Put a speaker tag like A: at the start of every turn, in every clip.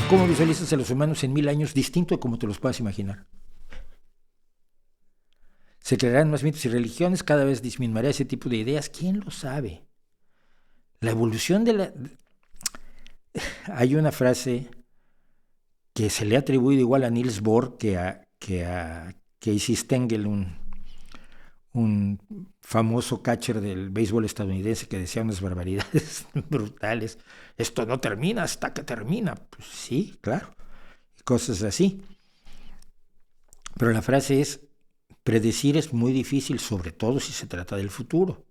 A: ¿Cómo visualizas a los humanos en 1000 años distinto de como te los puedas imaginar? ¿Se crearán más mitos y religiones? ¿Cada vez disminuirá ese tipo de ideas? ¿Quién lo sabe? La evolución de la... Hay una frase que se le ha atribuido igual a Niels Bohr que a Casey Stengel, un famoso catcher del béisbol estadounidense que decía unas barbaridades brutales. Esto no termina hasta que termina. Pues sí, claro. Cosas así. Pero la frase es, predecir es muy difícil, sobre todo si se trata del futuro.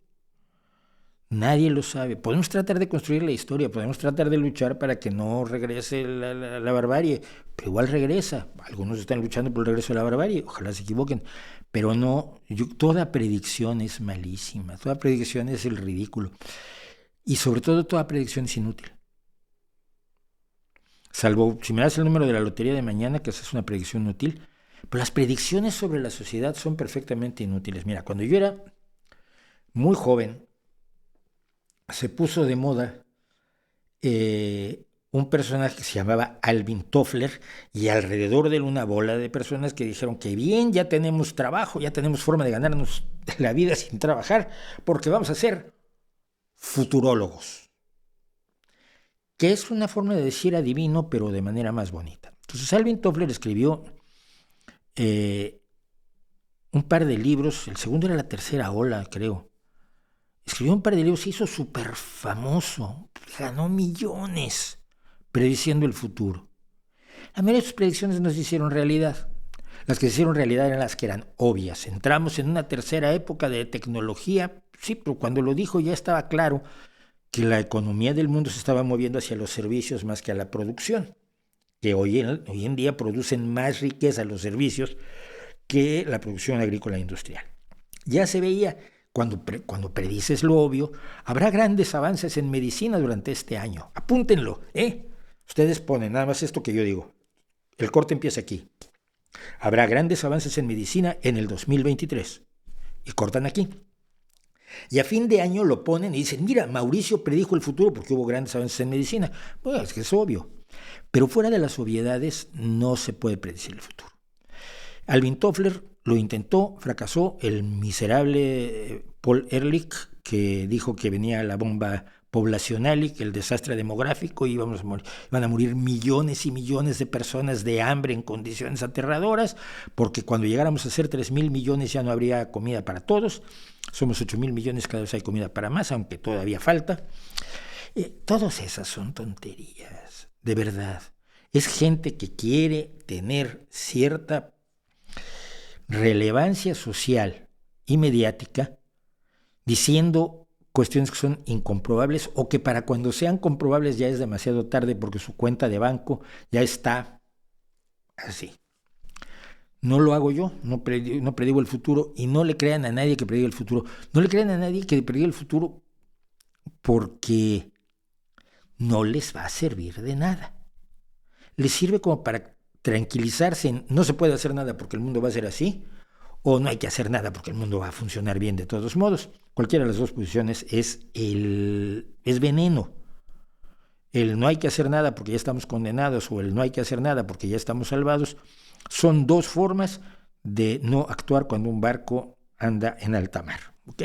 A: Nadie lo sabe. Podemos tratar de construir la historia, podemos tratar de luchar para que no regrese la barbarie, pero igual regresa. Algunos están luchando por el regreso de la barbarie, ojalá se equivoquen, pero no, toda predicción es malísima, toda predicción es el ridículo. Y sobre todo toda predicción es inútil. Salvo si me das el número de la lotería de mañana, que esa es una predicción inútil, pero las predicciones sobre la sociedad son perfectamente inútiles. Mira, cuando yo era muy joven, se puso de moda un personaje que se llamaba Alvin Toffler, y alrededor de él una bola de personas que dijeron que bien, ya tenemos trabajo, ya tenemos forma de ganarnos la vida sin trabajar, porque vamos a ser futurólogos, que es una forma de decir adivino, pero de manera más bonita. Entonces Alvin Toffler escribió un par de libros, el segundo era La Tercera Ola, creo. Escribió un par de libros, se hizo súper famoso, ganó millones prediciendo el futuro. La mayoría de sus predicciones no se hicieron realidad. Las que se hicieron realidad eran las que eran obvias. Entramos en una tercera época de tecnología, sí, pero cuando lo dijo ya estaba claro que la economía del mundo se estaba moviendo hacia los servicios más que a la producción, que hoy en día producen más riqueza los servicios que la producción agrícola e industrial. Ya se veía. Cuando predices lo obvio, habrá grandes avances en medicina durante este año. Apúntenlo, ¿eh? Ustedes ponen nada más esto que yo digo. El corte empieza aquí. Habrá grandes avances en medicina en el 2023. Y cortan aquí. Y a fin de año lo ponen y dicen, mira, Mauricio predijo el futuro porque hubo grandes avances en medicina. Bueno, es que es obvio. Pero fuera de las obviedades no se puede predecir el futuro. Alvin Toffler lo intentó, fracasó. El miserable Paul Ehrlich, que dijo que venía la bomba poblacional y que el desastre demográfico iban a morir millones y millones de personas de hambre en condiciones aterradoras, porque cuando llegáramos a ser 3,000 millones ya no habría comida para todos. Somos 8,000 millones, cada vez hay comida para más, aunque todavía falta. Todas esas son tonterías, de verdad. Es gente que quiere tener cierta relevancia social y mediática diciendo cuestiones que son incomprobables o que para cuando sean comprobables ya es demasiado tarde porque su cuenta de banco ya está así. No lo hago yo, no predigo el futuro, y no le crean a nadie que prediga el futuro. No le crean a nadie que prediga el futuro porque no les va a servir de nada. Les sirve como para tranquilizarse en no se puede hacer nada porque el mundo va a ser así, o no hay que hacer nada porque el mundo va a funcionar bien de todos modos. Cualquiera de las dos posiciones es veneno. El no hay que hacer nada porque ya estamos condenados, o el no hay que hacer nada porque ya estamos salvados, son dos formas de no actuar cuando un barco anda en alta mar. ¿Ok?